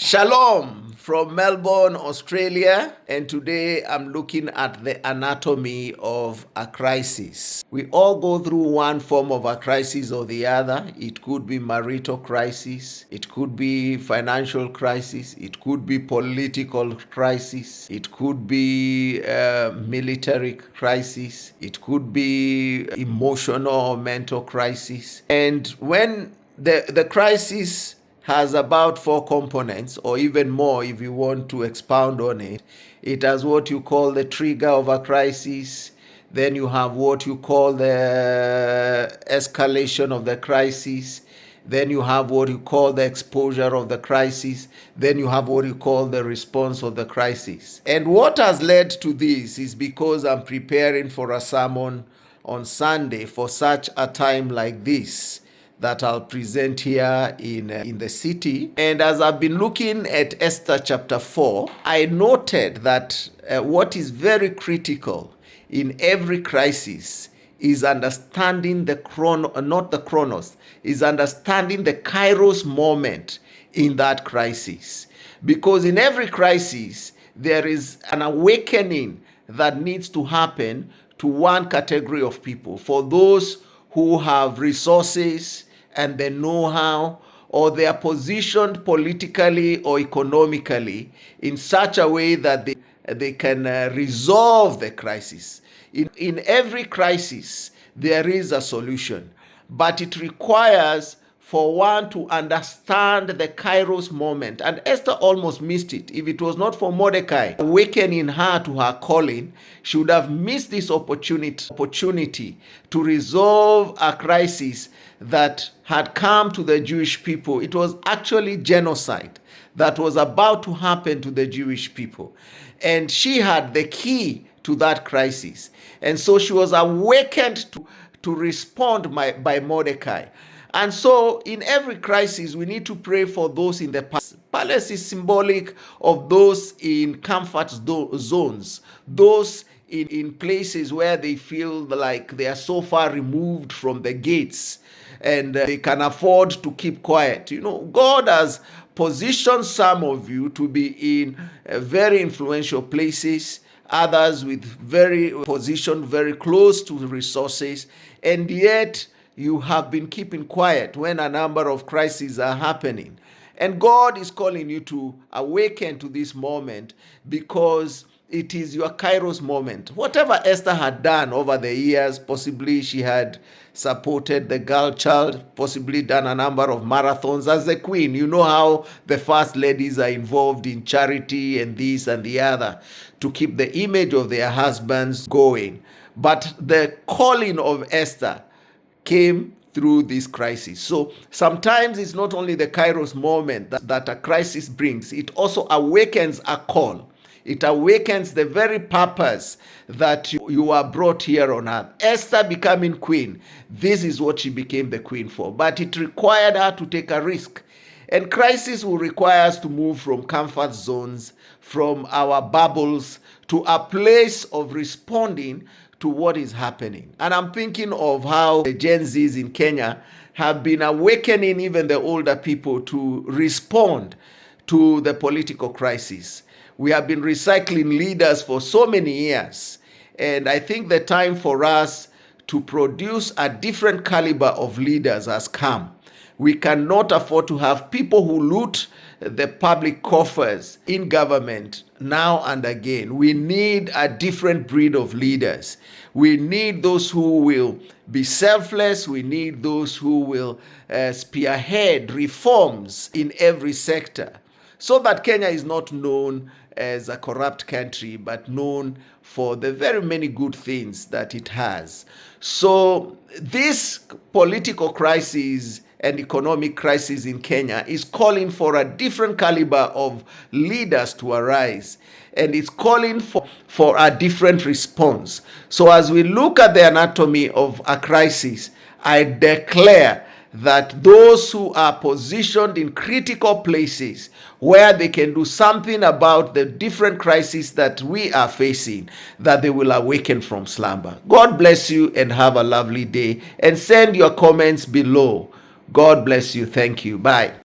Shalom from Melbourne, Australia, and today I'm looking at the anatomy of a crisis. We all go through one form of a crisis or the other. It could be marital crisis, it could be financial crisis, it could be political crisis, it could be military crisis, it could be emotional or mental crisis. And when the crisis has about 4 components, or even more if you want to expound on it. It has what you call the trigger of a crisis. Then you have what you call the escalation of the crisis. Then you have what you call the exposure of the crisis. Then you have what you call the response of the crisis. And what has led to this is because I'm preparing for a sermon on Sunday for such a time like this that I'll present here in the city. And as I've been looking at Esther chapter 4, I noted that what is very critical in every crisis is understanding the is understanding the kairos moment in that crisis. Because in every crisis, there is an awakening that needs to happen to one category of people. For those who have resources and the know-how, or they are positioned politically or economically in such a way that they can resolve the crisis. In every crisis, there is a solution, but it requires for one to understand the kairos moment. And Esther almost missed it. If it was not for Mordecai awakening her to her calling, she would have missed this opportunity to resolve a crisis that had come to the Jewish people. It was actually genocide that was about to happen to the Jewish people. And she had the key to that crisis. And so she was awakened to respond by Mordecai. And so in every crisis, we need to pray for those in the palace. Palace is symbolic of those in comfort zones, those in places where they feel like they are so far removed from the gates and they can afford to keep quiet. You know, God has positioned some of you to be in very influential places, others with positioned very close to resources, and yet you have been keeping quiet when a number of crises are happening. And God is calling you to awaken to this moment because it is your kairos moment. Whatever Esther had done over the years, possibly she had supported the girl child, possibly done a number of marathons as the queen. You know how the first ladies are involved in charity and this and the other to keep the image of their husbands going. But the calling of Esther came through this crisis. So sometimes it's not only the kairos moment that a crisis brings, it also awakens a call. It awakens the very purpose that you are brought here on earth. Esther becoming queen, this is what she became the queen for. But it required her to take a risk. And crisis will require us to move from comfort zones, from our bubbles, to a place of responding to what is happening. And I'm thinking of how the Gen Zs in Kenya have been awakening even the older people to respond to the political crisis. We have been recycling leaders for so many years. And I think the time for us to produce a different caliber of leaders has come. We cannot afford to have people who loot the public coffers in government now and again. We need a different breed of leaders. We need those who will be selfless. We need those who will spearhead reforms in every sector, so that Kenya is not known as a corrupt country, but known for the very many good things that it has. So this political crisis and economic crisis in Kenya is calling for a different caliber of leaders to arise. And it's calling for a different response. So as we look at the anatomy of a crisis, I declare that those who are positioned in critical places where they can do something about the different crises that we are facing, that they will awaken from slumber. God bless you and have a lovely day. And send your comments below. God bless you. Thank you. Bye.